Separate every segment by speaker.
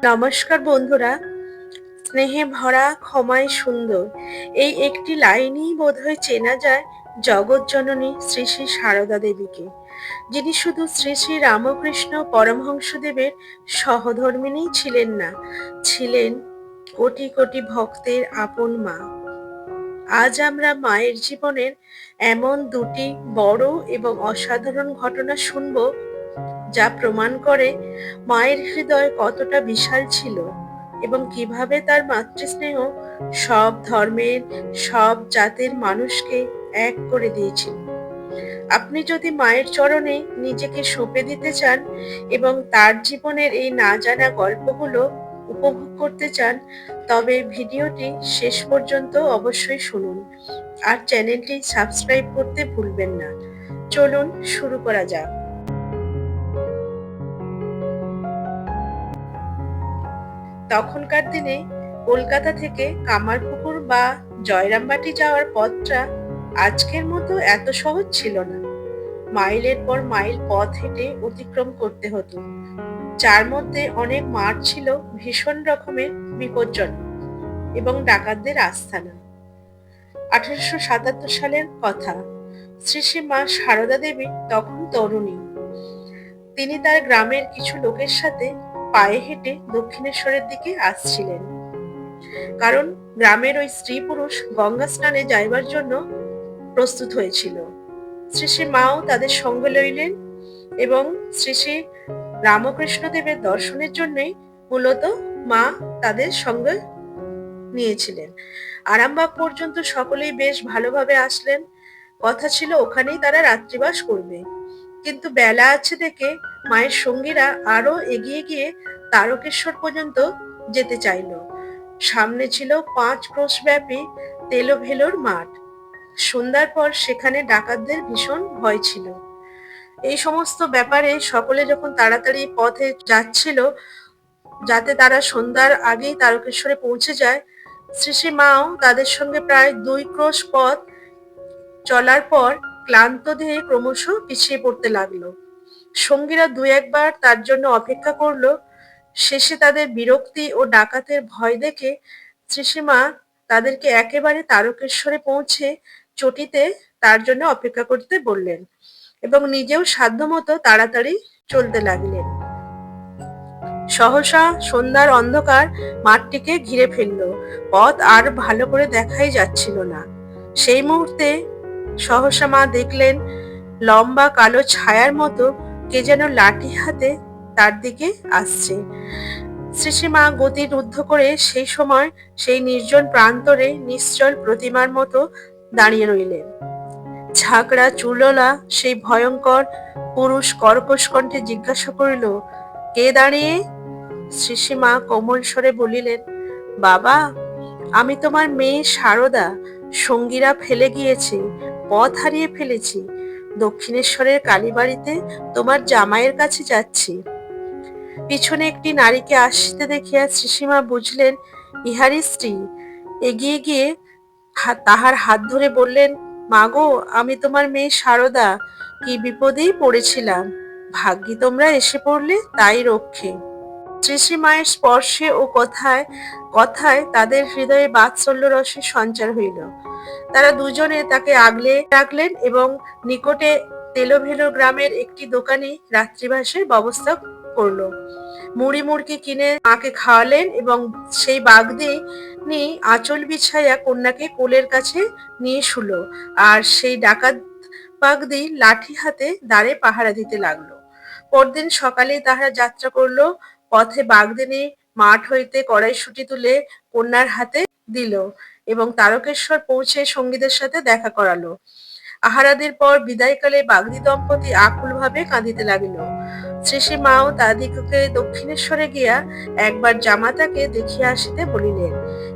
Speaker 1: নমস্কার বন্ধুরা। স্নেহে ভরা ক্ষমায় সুন্দর, এই একটি লাইনেই বোধহয় চেনা যায় জগৎজননী শ্রী শ্রী সারদা দেবীকে, যিনি শুধু শ্রী শ্রী রামকৃষ্ণ পরমহংসদেবের সহধর্মিণী ছিলেন না, ছিলেন কোটি কোটি ভক্তের আপন মা। আজ আমরা মায়ের জীবনের এমন দুটি বড় এবং অসাধারণ ঘটনা শুনব, যা প্রমাণ করে মায়ের হৃদয় কতটা বিশাল ছিল এবং কিভাবে তার মাতৃস্নেহ সব ধর্মের, সব জাতের মানুষকে এক করে দিয়েছিল। আপনি যদি মায়ের চরণে নিজেকে সঁপে দিতে চান এবং তার জীবনের এই না জানা গল্পগুলো উপভোগ করতে চান, তবে ভিডিওটি শেষ পর্যন্ত অবশ্যই শুনুন আর চ্যানেলটি সাবস্ক্রাইব করতে ভুলবেন না। চলুন শুরু করা যাক। তখনকার দিনে কলকাতা থেকে কামারপুকুর বা জয়রামবাটি যাওয়ার পথটা আজকের মতো এত সহজ ছিল না। মাইলের পর মাইল পথ হেঁটে অতিক্রম করতে হতো, যার মধ্যে অনেক মাঠ ছিল ভীষণ রকমের বিপজ্জনক এবং ডাকাতদের আস্তানা। 1877 সালের কথা। শ্রী শ্রী মা সারদা দেবী তখন তরুণী। তিনি তার গ্রামের কিছু লোকের সাথে পায়ে হেঁটে দক্ষিণেশ্বরের দিকে আসছিলেন, কারণ গ্রামের ওই স্ত্রী পুরুষ গঙ্গা স্নানে যাইবার জন্য প্রস্তুত হয়েছিল। শ্রী শ্রী মাও তাদের সঙ্গে লইলেন এবং শ্রী শ্রী রামকৃষ্ণ দেবের দর্শনের জন্যই মূলত মা তাদের সঙ্গে নিয়েছিলেন। আরামবাগ পর্যন্ত সকলেই বেশ ভালোভাবে আসলেন। কথা ছিল ওখানেই তারা রাত্রিবাস করবে, কিন্তু বেলা আছে দেখে মায়ের সঙ্গীরা আরো এগিয়ে গিয়ে তারকেশ্বর পর্যন্ত যেতে চাইল। সামনে ছিল 5 ক্রোশ ব্যাপী তেলোভেলোর মাঠ। সন্ধ্যার পর সেখানে ডাকাতদের ভীষণ ভয় ছিল। এই সমস্ত ব্যাপারে সকলে যখন তাড়াতাড়ি পথে যাচ্ছিল, যাতে তারা সন্ধ্যার আগেই তারকেশ্বরে পৌঁছে যায়, শ্রী শ্রী মাও তাদের সঙ্গে প্রায় 2 ক্রোশ পথ চলার পর ক্লান্ত দেহে ক্রমশ পিছিয়ে পড়তে লাগলো। সঙ্গীরা 2-1 বার তার জন্য অপেক্ষা করলো। শেষে তাদের বিরক্তি ও ডাকাতের ভয় দেখে শ্রীসীমা তাদেরকে একেবারে তারকেশ্বরে পৌঁছে চটিতে তার জন্য অপেক্ষা করতে বললেন এবং নিজেও সাধ্যমতো তাড়াতাড়ি চলতে লাগলেন। সহসা সন্ধ্যার অন্ধকার মাঠটিকে ঘিরে ফেলল। পথ আর ভালো করে দেখাই যাচ্ছিল না। সেই মুহূর্তে সহসা মা দেখলেন লম্বা কালো ছায়ার মতো কে যেন লাঠি হাতে তার দিকে আসছে। শ্রীসীমা গতি রুদ্ধ করে সেই সময় সেই নির্জন প্রান্তরে নিশ্চল প্রতিমার মতো দাঁড়িয়ে রইলেন। ঝাঁকড়া চুলওয়ালা সেই ভয়ঙ্কর পুরুষ কর্কশ কণ্ঠে জিজ্ঞাসা করিল, কে দাঁড়িয়ে? শ্রীসীমা কোমল স্বরে বলিলেন, বাবা, আমি তোমার মেয়ে সারদা। সঙ্গীরা ফেলে গিয়েছে, পথ হারিয়ে ফেলেছি। দক্ষিণেশ্বরের কালীবাড়িতে তোমার জামাইয়ের কাছে যাচ্ছি। পিছনে একটি নারীকে আসতে দেখিয়া শ্রীসীমা বুঝলেন ইহারই স্ত্রী। এগিয়ে গিয়ে তাহার হাত ধরে বললেন, মাগো, আমি তোমার মেয়ে সারদা। কি বিপদেই পড়েছিলাম, ভাগ্যি তোমরা এসে পড়লে, তাই রক্ষে। শ্রী মায়ের স্পর্শে ও কথায় কথায় তাদের হৃদয়ে বাৎসল্য রসের সঞ্চার হইল। তারা দুজনে তাকে আগলে রাখলেন এবং নিকটে তেলোভেলো গ্রামের একটি দোকানে রাত্রিবাসের ব্যবস্থা করলো। মুড়ি মুড়কি কিনে মাকে খাওয়ালেন এবং সেই বাগদি নিয়ে আঁচল বিছাইয়া কন্যাকে কোলের কাছে নিয়ে শুলো। আর সেই ডাকাত বাগদি লাঠি হাতে দ্বারে পাহারা দিতে লাগলো। পরদিন সকালেই তাহারা যাত্রা করলো। পথে বাগদিনী মাঠ হইতে কড়াইশুঁটি তুলে কন্যার হাতে দিল এবং তারকেশ্বর পৌঁছে সঙ্গীদের সাথে দেখা করালো। আহারাদির পর বিদায়কালে বাগদি দম্পতি আকুল ভাবে কাঁদিতে লাগিল। শ্রী মাও তাদিগকে দক্ষিণেশ্বরে গিয়া একবার জামাতাকে দেখিয়া আসিতে বলিলেন।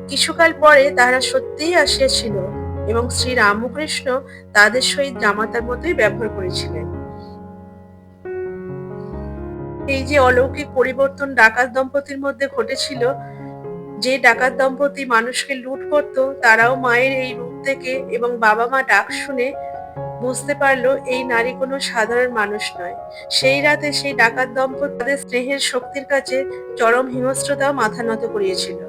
Speaker 1: কিছুকাল পরে তাহারা সত্যিই আসিয়াছিল এবং শ্রী রামকৃষ্ণ তাদের সহিত জামাতার মতোই ব্যবহার করেছিলেন। এই যে অলৌকিক পরিবর্তন ডাকাত দম্পতির মধ্যে ঘটেছিল, যে ডাকাত দম্পতি মানুষকে লুট করত, তারাও মায়ের এই রূপ থেকে এবং বাবা মা ডাক শুনে বুঝতে পারলো এই নারী কোনো সাধারণ মানুষ নয়। সেই রাতে সেই ডাকাত দম্পতি তাদের স্নেহের শক্তির কাছে চরম হিংস্রতাও মাথা নত করিয়েছিল।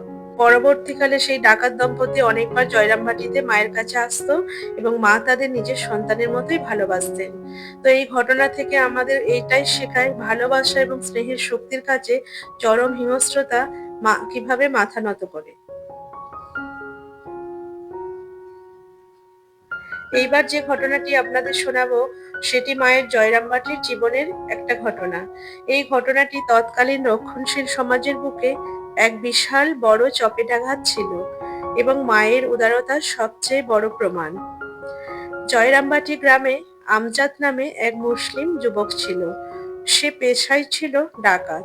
Speaker 1: পরবর্তীকালে সেই ডাকাত দম্পতি অনেকবার জয়রামবাটিতে মায়ের কাছে আসতো এবং মা তাদের নিজের সন্তানের মতোই ভালোবাসতেন। তো এই ঘটনা থেকে আমাদের এইটাই শেখায়, ভালোবাসা এবং স্নেহের শক্তির কাছে চরম হিংস্রতা কিভাবে মাথা নত করে। এইবার যে ঘটনাটি আপনাদের শোনাবো সেটি মায়ের জয়রামবাটির জীবনের একটা ঘটনা। এই ঘটনাটি তৎকালীন রক্ষণশীল সমাজের বুকে এক বিশাল বড় চপেটাঘাত ছিল এবং মায়ের উদারতার সবচেয়ে বড় প্রমাণ। জয়রামবাটি গ্রামে আমজাদ নামে এক মুসলিম যুবক ছিল। সে পেশায় ছিল ডাকাত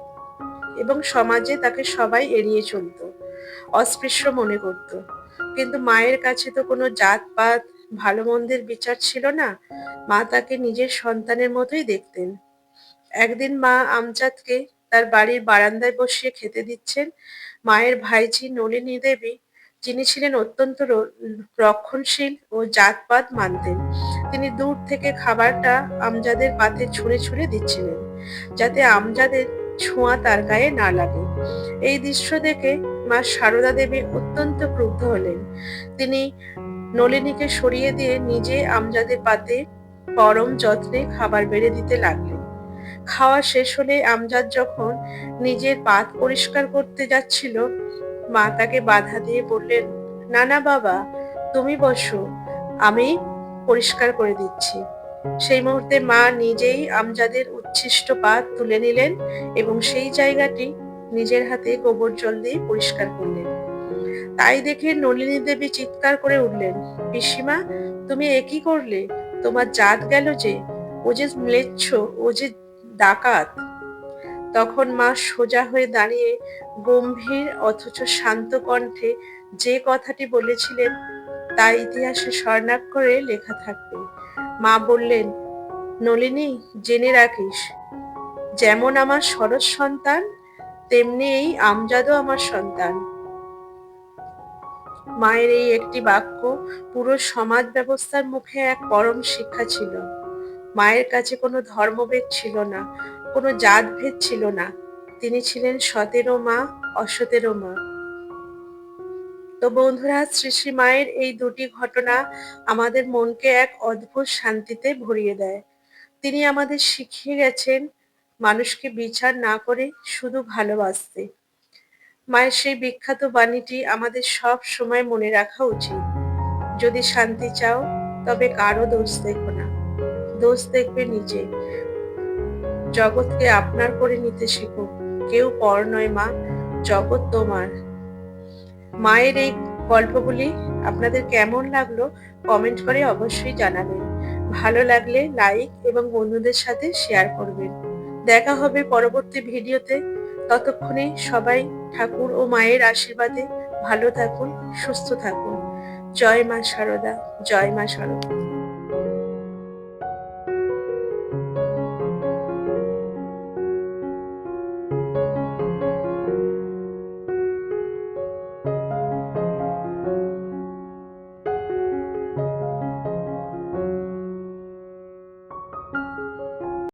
Speaker 1: এবং সমাজে তাকে সবাই এড়িয়ে চলত, অস্পৃশ্য মনে করত। কিন্তু মায়ের কাছে তো কোনো জাতপাত ভালো মন্দের বিচার ছিল না। মা তাকে নিজের সন্তানের মতোই দেখতেন। একদিন মা আমজাদকে তার বাড়ির বারান্দায় বসিয়ে খেতে দিচ্ছেন। মায়ের ভাইঝি নলিনী দেবী, যিনি ছিলেন অত্যন্ত রক্ষণশীল ও জাতপাত মানতেন, তিনি দূর থেকে খাবারটা আমজাদের পাতে ছুঁড়ে ছুঁড়ে দিচ্ছিলেন, যাতে আমজাদের ছোঁয়া তার গায়ে না লাগে। এই দৃশ্য দেখে মা সারদা দেবী অত্যন্ত ক্রুদ্ধ হলেন। তিনি নলিনীকে সরিয়ে দিয়ে নিজে আমজাদের পাতে পরম যত্নে খাবার বেড়ে দিতে লাগলেন। খাওয়া শেষ হলে আমজাদ যখন নিজের পাত পরিষ্কার করতে যাচ্ছিল, মা তাকে বাধা দিয়ে বললেন, না না বাবা, তুমি বসো, আমি পরিষ্কার করে দিচ্ছি। সেই মুহূর্তে মা নিজেই আমজাদের উচ্ছিষ্ট পাত তুলে নিলেন এবং সেই জায়গাটি নিজের হাতে গোবর জল দিয়ে পরিষ্কার করলেন। তাই দেখে নলিনী দেবী চিৎকার করে উঠলেন, পিসিমা, তুমি এ কি করলে? তোমার জাত গেল যে, ও যে ম্লেচ্ছ, ও যে ডাকাত। তখন মা সোজা হয়ে দাঁড়িয়ে গম্ভীর অথচ শান্ত কণ্ঠে যে কথাটি বলেছিলেন তা ইতিহাসে স্বর্ণাক্ষরে লেখা থাকবে। মা বললেন, নলিনী, জেনে রাখিস, যেমন আমার সরস সন্তান, তেমনি এই আমজাদও আমার সন্তান। মায়ের এই একটি বাক্য পুরো সমাজ ব্যবস্থার মুখে এক পরম শিক্ষা ছিল। মায়ের কাছে কোনো ধর্মভেদ ছিল না, কোনো জাতভেদ ছিল না। তিনি ছিলেন সতেরো মা, অসতেরো মা। তো বন্ধুরা, শ্রী শ্রী মায়ের এই দুটি ঘটনা আমাদের মনকে এক অদ্ভুত শান্তিতে ভরিয়ে দেয়। তিনি আমাদের শিখিয়ে গেছেন মানুষকে বিচার না করে শুধু ভালোবাসতে। মায়ের সেই বিখ্যাত বাণীটি আমাদের সব সময় মনে রাখা উচিত। যদি শান্তি চাও তবে কারো দোষ দেখো না, দোষ দেখবে নিজে। জগৎকে আপনার করে নিতে শেখো, কেউ পর নয় মা, জগৎ তোমার। মায়ের এই গল্পগুলি আপনাদের কেমন লাগলো কমেন্ট করে অবশ্যই জানাবেন। ভালো লাগলে লাইক এবং বন্ধুদের সাথে শেয়ার করবেন। দেখা হবে পরবর্তী ভিডিওতে। ততক্ষণে সবাই ঠাকুর ও মায়ের আশীর্বাদে ভালো থাকুন, সুস্থ থাকুন। জয় মা শারদা, জয় মা শারদা।